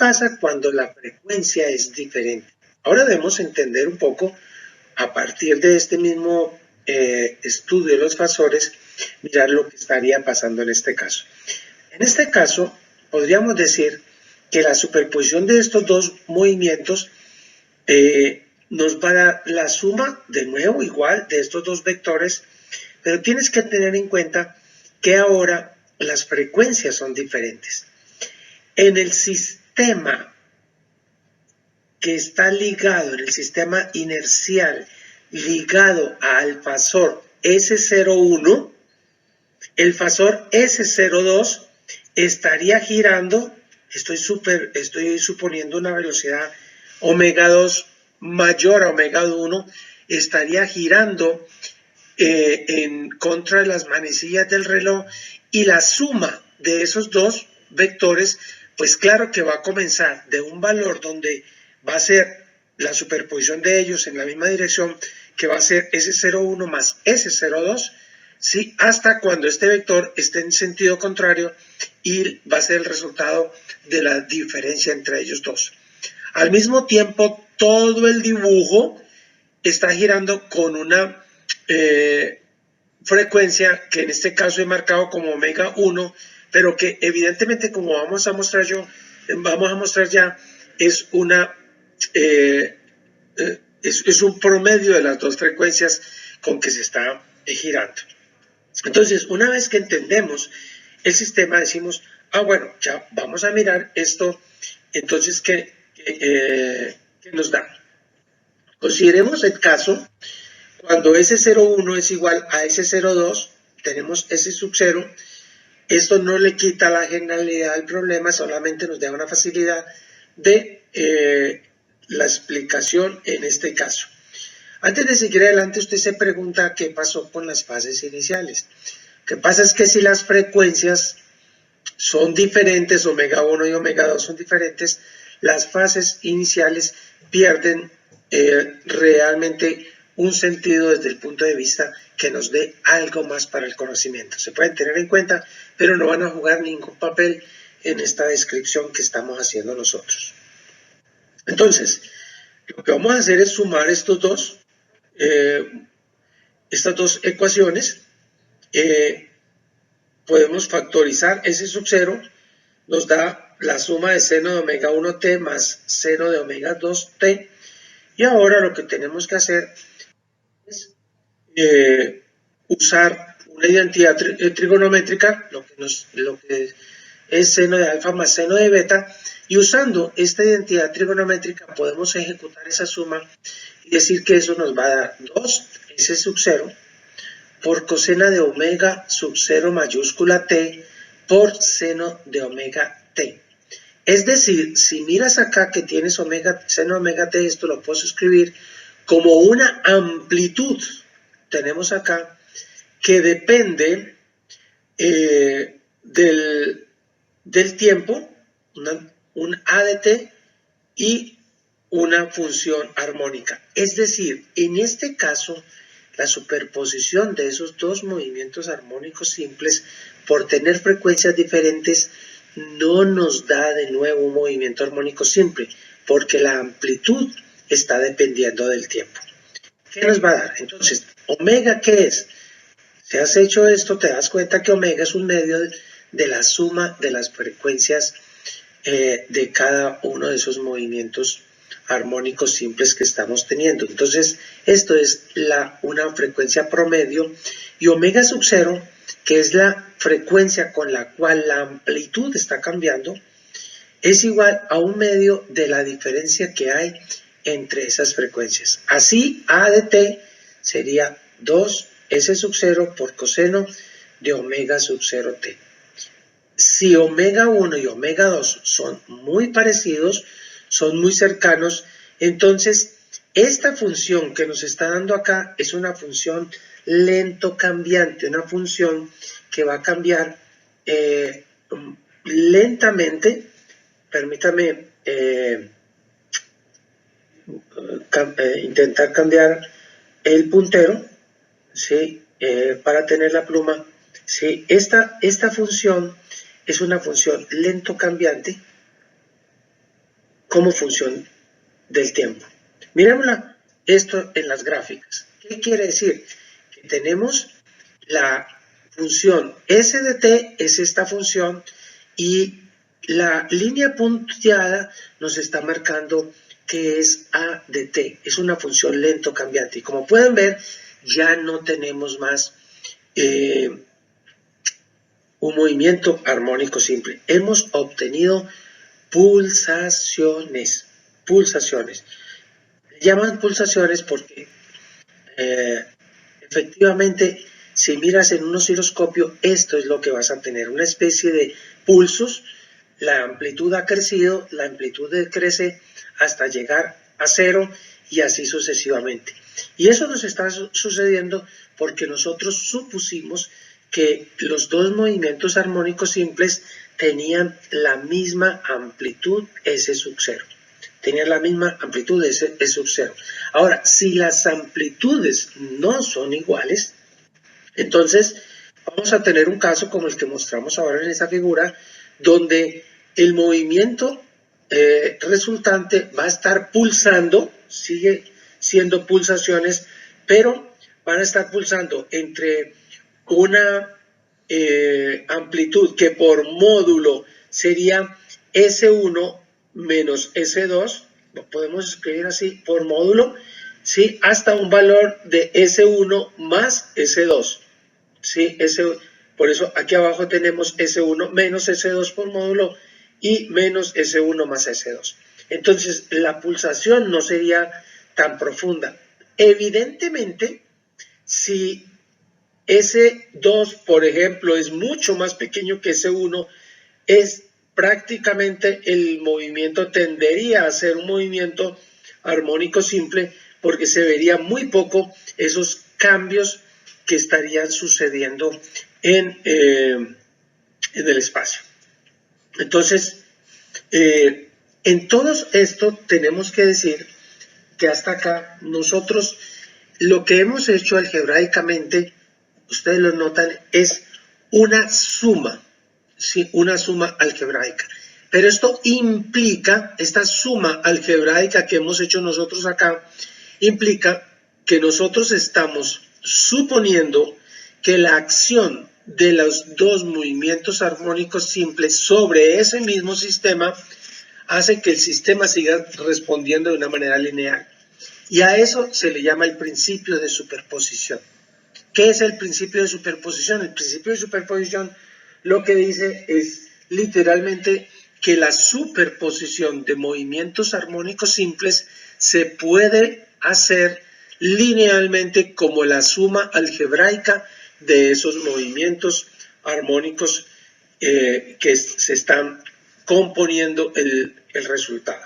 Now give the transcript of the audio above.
pasa cuando la frecuencia es diferente? Ahora debemos entender un poco, a partir de este mismo estudio de los fasores, mirar lo que estaría pasando en este caso. En este caso, podríamos decir que la superposición de estos dos movimientos nos va a dar la suma, de nuevo, igual, de estos dos vectores, pero tienes que tener en cuenta que ahora las frecuencias son diferentes. En el sistema que está ligado, en el sistema inercial, ligado al fasor S01, el fasor S02 estaría girando, estoy suponiendo una velocidad omega 2 mayor a omega 1, estaría girando en contra de las manecillas del reloj, y la suma de esos dos vectores, pues claro que va a comenzar de un valor donde va a ser la superposición de ellos en la misma dirección, que va a ser S01 más S02, ¿sí? Hasta cuando este vector esté en sentido contrario, y va a ser el resultado de la diferencia entre ellos dos. Al mismo tiempo, todo el dibujo está girando con una frecuencia que en este caso he marcado como omega 1, pero que evidentemente, como vamos a mostrar ya, es una es un promedio de las dos frecuencias con que se está girando. Entonces, una vez que entendemos el sistema, decimos, bueno, ya vamos a mirar esto. Entonces, ¿qué nos da? Consideremos el caso cuando S01 es igual a S02, tenemos S sub 0. Esto no le quita la generalidad del problema, solamente nos da una facilidad de la explicación en este caso. Antes de seguir adelante, usted se pregunta qué pasó con las fases iniciales. Lo que pasa es que si las frecuencias son diferentes, omega 1 y omega 2 son diferentes, las fases iniciales pierden realmente un sentido desde el punto de vista que nos dé algo más para el conocimiento. Se pueden tener en cuenta, pero no van a jugar ningún papel en esta descripción que estamos haciendo nosotros. Entonces, lo que vamos a hacer es sumar estas dos ecuaciones. Podemos factorizar S sub 0, nos da la suma de seno de omega 1t más seno de omega 2t, y ahora lo que tenemos que hacer es usar una identidad trigonométrica, lo que es seno de alfa más seno de beta, y usando esta identidad trigonométrica podemos ejecutar esa suma y decir que eso nos va a dar 2S sub 0 por coseno de omega sub 0 mayúscula t por seno de omega t. Es decir, si miras acá que tienes seno de omega t, esto lo puedo escribir como una amplitud. Tenemos acá que depende del tiempo, un a de t y una función armónica. Es decir, en este caso, la superposición de esos dos movimientos armónicos simples, por tener frecuencias diferentes, no nos da de nuevo un movimiento armónico simple, porque la amplitud está dependiendo del tiempo. ¿Qué nos va a dar? Entonces, omega, ¿qué es? Si has hecho esto, te das cuenta que omega es un medio de la suma de las frecuencias de cada uno de esos movimientos armónicos simples que estamos teniendo. Entonces, esto es una frecuencia promedio, y omega sub 0, que es la frecuencia con la cual la amplitud está cambiando, es igual a un medio de la diferencia que hay entre esas frecuencias. Así, a de t sería 2S sub 0 por coseno de omega sub 0t. Si omega 1 y omega 2 son muy parecidos, son muy cercanos, entonces esta función que nos está dando acá es una función lento cambiante, una función que va a cambiar lentamente. Permítame intentar cambiar el puntero, ¿sí? Para tener la pluma. ¿Sí? Esta función es una función lento cambiante, como función del tiempo. Miremosla esto en las gráficas. ¿Qué quiere decir? Que tenemos la función s de t, es esta función, y la línea punteada nos está marcando que es a de t, es una función lento cambiante. Y como pueden ver, ya no tenemos más un movimiento armónico simple. Hemos obtenido pulsaciones. Llaman pulsaciones porque efectivamente, si miras en un osciloscopio, esto es lo que vas a tener, una especie de pulsos. La amplitud ha crecido, la amplitud decrece hasta llegar a cero y así sucesivamente. Y eso nos está sucediendo porque nosotros supusimos que los dos movimientos armónicos simples tenían la misma amplitud S sub 0. Tenían la misma amplitud S sub 0. Ahora, si las amplitudes no son iguales, entonces vamos a tener un caso como el que mostramos ahora en esa figura, donde el movimiento resultante va a estar pulsando, sigue siendo pulsaciones, pero van a estar pulsando entre una amplitud que por módulo sería S1 menos S2, lo podemos escribir así, por módulo, ¿sí? Hasta un valor de S1 más S2, ¿sí? Por eso aquí abajo tenemos S1 menos S2 por módulo y menos S1 más S2. Entonces la pulsación no sería tan profunda. Evidentemente, si S2, por ejemplo, es mucho más pequeño que S1, es prácticamente el movimiento tendería a ser un movimiento armónico simple porque se vería muy poco esos cambios que estarían sucediendo en el espacio. Entonces, en todo esto tenemos que decir que hasta acá nosotros lo que hemos hecho algebraicamente, ustedes lo notan, es una suma, ¿sí? Una suma algebraica. Pero esto implica, esta suma algebraica que hemos hecho nosotros acá, implica que nosotros estamos suponiendo que la acción de los dos movimientos armónicos simples sobre ese mismo sistema hace que el sistema siga respondiendo de una manera lineal. Y a eso se le llama el principio de superposición. ¿Qué es el principio de superposición? El principio de superposición lo que dice es literalmente que la superposición de movimientos armónicos simples se puede hacer linealmente como la suma algebraica de esos movimientos armónicos que se están componiendo el resultado.